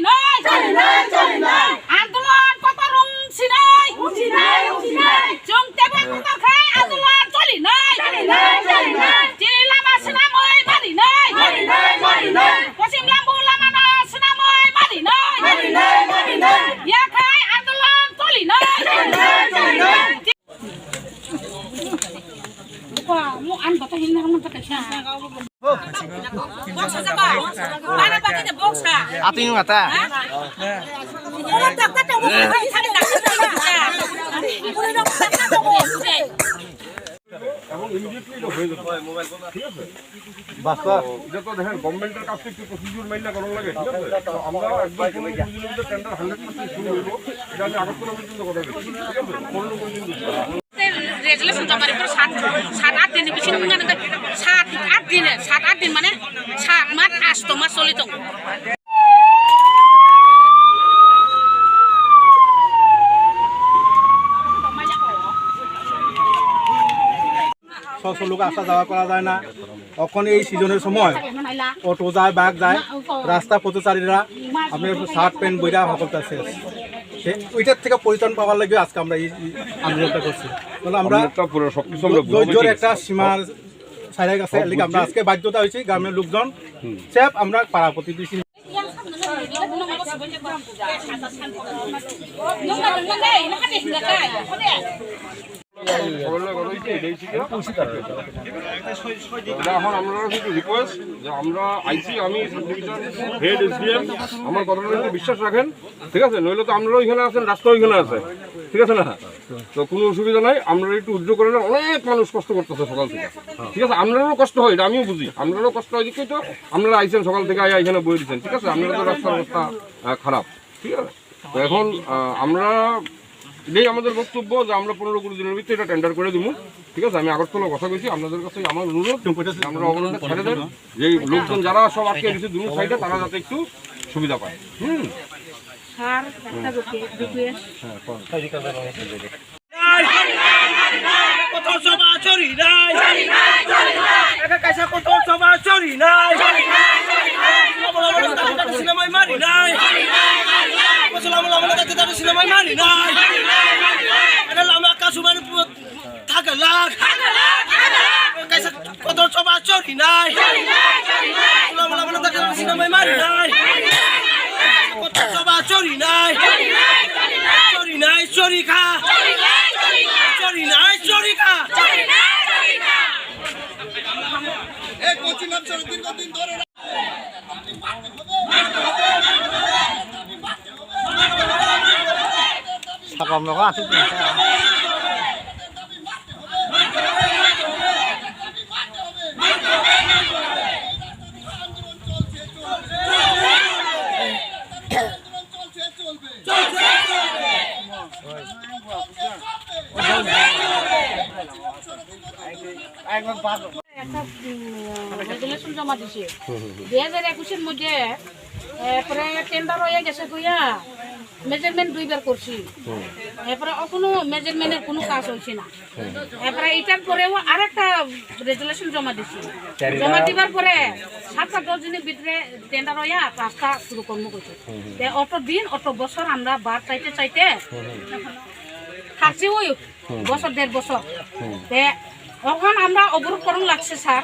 নাই আন্দোলন কত রুম ছিনাই জমতে কত খাই আন্দোলন চলি নাই চিলা মাসনা মই মারি নাই পশ্চিম লাম্বু লামানা সনা মই মারি নাই ইয়া খাই আন্দোলন চলি নাই mo ăn có thể hình nó phải trả box apa mana pakai the box ah Atu yung mata. orang tak kata orang tak এবং ইমিডিয়েটলি এটা হয়ে যাবে মোবাইল কথা ঠিক আছে বাসা এটা তো দেখেন গভর্নমেন্টের কাছে একটু প্রসিডিউর মাইনা করা লাগে ঠিক আছে তো আমরা একদম 15 দিনের মধ্যে টেন্ডার 100% শুরু হইব এটা আমি আগরতলা পর্যন্ত কথা বলছি ঠিক আছে 15 পর্যন্ত রেজুলেশন জমার পর 7-8 দিন বেশি না 7-8 দিন 7-8 দিন মানে 7 মাস 8 মাস চলিত সব লোক আসা যাওয়া করা যায় না তখন এই সিজনের সময় অটো যায় বাঘ যায় রাস্তা পথচারীরা আপনার শার্ট প্যান্ট বইরা সকলটা শেষ ওইটার থেকে পরিত্রাণ পাওয়ার লাগে আজকে আমরা এই আন্দোলনটা করছি আমরা ধৈর্যের একটা সীমার ছাড়া গেছে আমরা আজকে বাধ্যতা হয়েছি গ্রামের লোকজন সেফ আমরা পাড়া প্রতিবেশী এখন আমরা শুধু রিকোয়েস্ট যে আমরা আইসি আমি হেড এসডিএম আমার কথাটা একটু বিশ্বাস রাখেন ঠিক আছে নইলে তো আমরাও এখানে আছেন রাস্তা ওইখানে আছে ঠিক আছে না তো কোনো অসুবিধা নাই আমরা একটু উদ্যোগ করে অনেক মানুষ কষ্ট করতেছে সকাল থেকে ঠিক আছে আপনারও কষ্ট হয় এটা আমিও বুঝি আপনারও কষ্ট হয় দেখি তো আপনারা আইসেন সকাল থেকে এখানে বই দিচ্ছেন ঠিক আছে আপনারা তো রাস্তার অবস্থা খারাপ ঠিক আছে তো এখন আমরা এটাই আমাদের বক্তব্য যে আমরা 15-20 দিনের ভিতরে এটা টেন্ডার করে দিব ঠিক আছে আমি আগরতলা কথা বলছি আপনাদের কাছে আমার অনুরোধ আমরা অবরোধটা ছেড়ে দেন যে লোকজন যারা সব আটকে দিচ্ছে দুটো সাইডে তারা যাতে একটু সুবিধা পায় আমরা আছে রেজুলেশন জমা দিছে 2021-এর মধ্যে এরপরে টেন্ডার হয়ে গেছে কইয়া মেজারমেন্ট 2 বার করছি এরপরে কোনো মেজারমেন্টের কোনো কাজ হইছে না এরপরে এটার পরেও আরেকটা রেজুলেশন জমা দিছি জমা দিবার পরে 7-10 দিনের ভিতরে টেন্ডার হইয়া কাজটা শুরু করবো কইছে অত দিন অত বছর আমরা বার চাইতে থাকছি ওই বছর 1.5 বছর এখন আমরা অবরোধ করুন লাগছে স্যার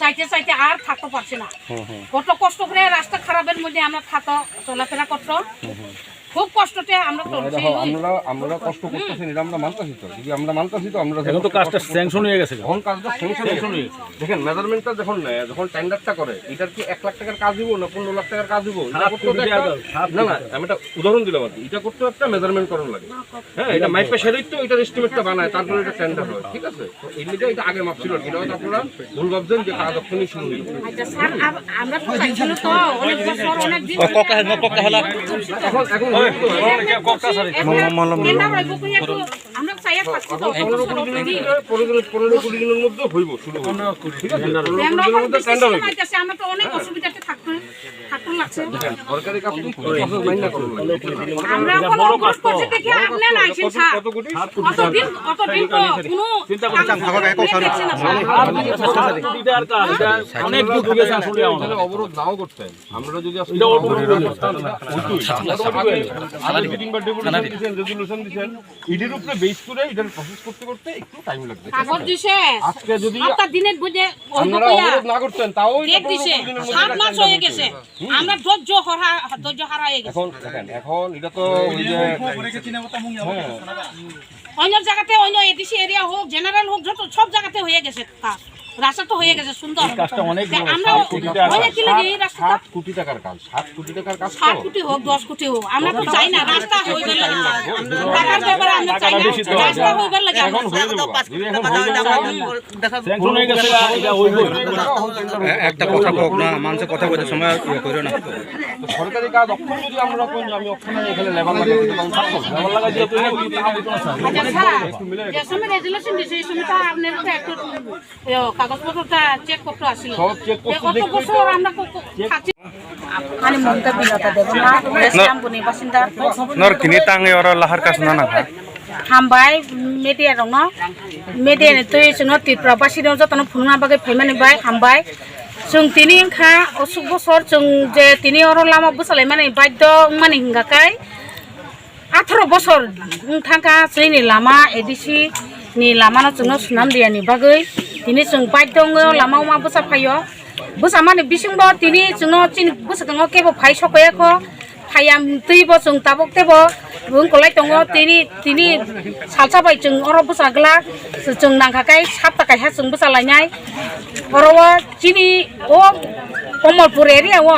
চাইতে আর থাকতে পারছি না কত কষ্ট করে রাস্তা খারাপের মধ্যে আমরা চলাফেরা করতো খুব কষ্টতে আমরা চলছি আমরা কষ্ট করতেছি এটা আমরা মানতাছি তো যদি আমরা মানতাছি তো আমরা এখন তো কাজটা স্যাংশন হয়ে গেছে এখন কাজটা স্যাংশন হয়ে গেছে দেখেন মেজারমেন্টটা যখন টেন্ডারটা করে এটার কি 1 লাখ টাকার কাজ দিব না 15 লাখ টাকার কাজ দিব না না আমি একটা উদাহরণ দিলাম আর এটা করতে একটা মেজারমেন্ট করণ লাগে হ্যাঁ এটা মাইপে সেরেই তো এটার এস্টিমেটটা বানায় তারপরে এটা টেন্ডার হয় ঠিক আছে তো এই লিগে এটা আগে মাপছিল এটা হয়তো আপনারা ভুল ভাবছেন যে কাজ এখনই শুরু হইল আচ্ছা স্যার আমরা তো চাইছিল তো অনেক বছর অনেক দিন এখন আমরা চাই হয়ে থাকছি তো 15-20 দিনের মধ্যে হইব শুরু হইব ঠিক আছে 15-20 দিনের মধ্যে টেন্ডার হইব আমরা তো অনেক অসুবিধাতে থাকতে লাগছে সরকারি কাজ তো প্রসেস মাইনা করব আমরা কোনো অগ্রস করতে দেখি আপনি না আইছেন স্যার কত কোটি অতদিন তো কোনো চিন্তা করছেন অনেক দুঃখ গেছে আসলে তাহলে অবরোধ নাও করতেন আমরা যদি আজকে মিটিং বা ডেপুটেশন দিবেন রেজুলেশন দিবেন ইডির উপরে বেস করে এটার প্রসেস করতে করতে একটু টাইম লাগবে কাগজ দিছে আজকে যদি আপনার দিনের বুঝে আপনারা অবরোধ না করতেন তাও ডেট দিছে 7 মাস হয়ে গেছে আমরা ধৈর্য হারায় গেছে এখন দেখেন এখন এটা তো ওই যে অন্য জায়গাতে অন্য এডিসি এরিয়া হোক জেনারেল হোক যত সব জায়গাতে হয়ে গেছে কাজ রাস্তা তো হয়ে গেছে সুন্দর আমরা অনেক কি লাগে এই রাস্তা 7 কোটি টাকার কাজ 7 কোটি টাকার কাজ 7 কোটি হোক 10 কোটি হোক আমরা তো চাই না রাস্তা হইবার লাগে টাকার ব্যাপারে আমরা চাই না রাস্তা হইবার লাগে এখন হয়ে যাবে যদি এখন হয়ে যাবে স্যাংশন হয়ে গেছে এটা হইব একটা কথা বক না মানুষের কথা বলতে সময় কইরো না সরকারি কাজ অক্ষণ যদি আমরা কোন আমি অক্ষণ এখানে লেবার লাগাই দিতে পারবো লেবার লাগাই দিয়ে তুই যে সময় রেজুলেশন দিছে এই সময়টা আপনার একটু কাগজপত্রটা চেক করতে আসছিল সব চেক করতে কত বছর আমরা খাচ্ছি মানে মমতা বিনতা দেবনা ইসলামপুর বাসিন্দা নর কিনি তাঙ্গে ওর লাহার কাছ না না হামবাय मेडिया दङ मेडिया नि तै जों त्रिपुरा बासि दङ जतन फुना बागै फैमानि बाय हामबाय जों तिनि खा असुक बसर जों जे तिनि अर लामा बसलाय माने बाध्य माने हिंगाकाय 18 बसर थांका जोंनि लामा एडिसि नि लामा जों सुनाम दियानि बागै तिनि जों बाध्य लामा मा बसा फायो बसा माने बिसिंबो तिनि जों चिनि बसा दङ केबो फाय सकायाखो फायाम तैबो जों ताबक तेबो बुंखौलाय दङ तिनि सालसाबाय जों अर बसाग्ला जों नांखाखाय 7 टाका जों बसालायनाय अरवा चिनि ओ कमलपुर एरिया ओ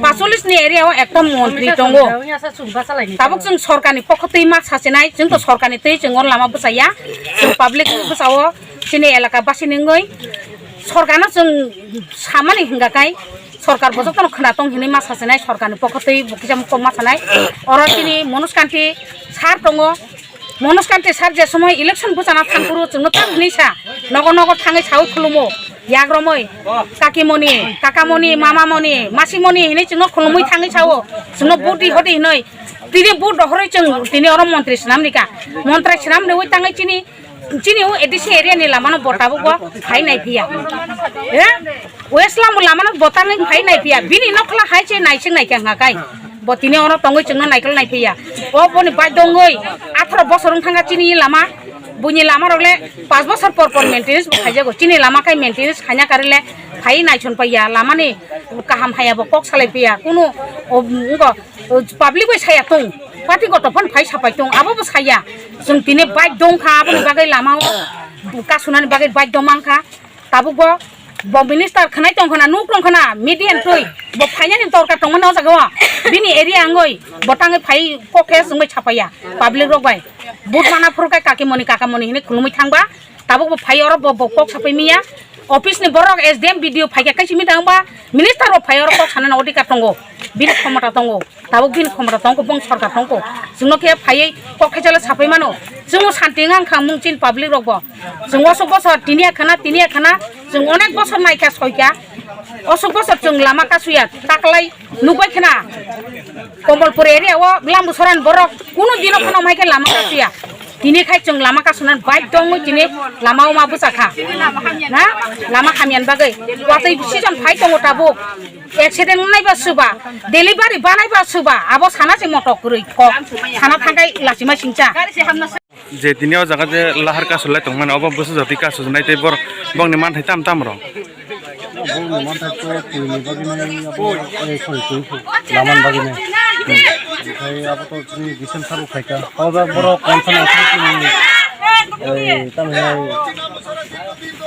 45 नि एरिया ओ एकदम मन्त्रि दङ ताबक जों सरकारनि पखतै मा सासेनाय जों तो सरकारनि तै जों लामा बसाया जों पाब्लिक बसावो चिनि एलाका बासिनङै सरकारना जों सामानि हिंगाखाय सरकार बजतन खोनातों हिनि मासासेनाय सरकारनि पखतै बकिजाम कम मासानाय अरतिनि मनुष्कान्ति सार दङ मनुष्कान्ति सार जे समय इलेक्शन बजाना थांगुरु जोंनो थांनिसा नगर नगर थाङै साव खुलुमो याग्रमै काकिमनि काकामनि मामामनि मासिमनि हिनि जोंनो खुलुमै थाङै सावो जोंनो बुदि हदि हिनै तिनि बुद दहरै जों तिनि अर मन्त्रि सनामनिका मन्त्रि सनामनि वै थाङै चिनि चिनिउ एडिसि एरिया नि लामानो बटाबो फाइ नाय फिया ए वेस्टलाम लामानो बटानै फाइ नाय फिया बिनि नखला हाइचे नायसिं नायखां हाकाय बतिनि अर तंगै जोंनो नायकल नाय फिया ओ बनि बाय दङै 18 बसर थांगा चिनि लामा बुनि लामा रले 5 बसर पर मेंटेनेंस खायजागो चिनि लामा काय मेंटेनेंस खाया करले फाइ नायसन फैया लामानि काहाम हायाबो कक सालाय फैया कुनु पाब्लिक बै साया तं पार्टी गतफोन फाइ सापाय तं आबो साया जों तिनि बाय दंखा आबो बागै लामाव कासुनानि बागै बाय दमांखा ताबुगो ब मिनिस्टार खनाय दं खना नुक दं खना मिडियान तै ब फाइनानि दरकार दंमोन न जागो बिनि एरिया आङै बटाङै फाइ कके जोंबै सापाया पाब्लिक रगबाय बुट माना फुरकाय काकामनि हिनि खुलुमै थांबा ताबुगो फाइ अर ब कक सापायमिया ऑफिस नि बरक एसडीएम वीडियो फाइका काइसिमि दांबा मिनिस्टार अफ फायर कक साना अधिकार दंगो बिनि क्षमता दंगो ताबुग बिनि क्षमता दंगो बं सरकार दंगो जोंनो के फायै ककेजले सापाय मानो जों शान्ति आंखा मुंचिन पाब्लिक रगबो जों असुक बसर तिनिया खाना जों अनेक बसर नायका सयका असुक बसर जों लामा कासुया ताकलाय नुबाय खाना कमलपुर एरिया ओ लामबु सरान बरक कुनु दिनो खाना मायके लामा कासुया तिनि खाय जों लामा कासुनान बाय दङ तिनि लामाव मा बसाखा ना लामा खामियान बागै वातै सिजन फाइ दङ ताबुक एक्सिडेन्ट नायबा सुबा डेलिभारि बानायबा सुबा आबो साना जे मट गुरै क साना थांगाय लासिमा सिंचा जे दिनियाव जागा जे लाहार कासुलाय दं माने अबा बसु जति कासुनाय ते बर बंनि मानथाय ताम ताम र लामान बागिने ओमफ्राय आबोथ' जोंनि बिसोन सारु खायका अबा बर' कनफारेन्स तामहिनाय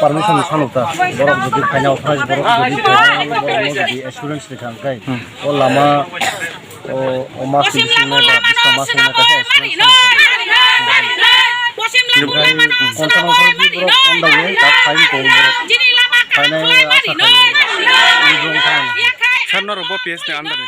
पारमिशन सानुता बर' जुदि फाइनाव थाय बर' जुदि एसुरेन्स लेखांखाय ओ लामा ओ मासिम सिमना बिस्ता मासिम Sana robo pies ne andar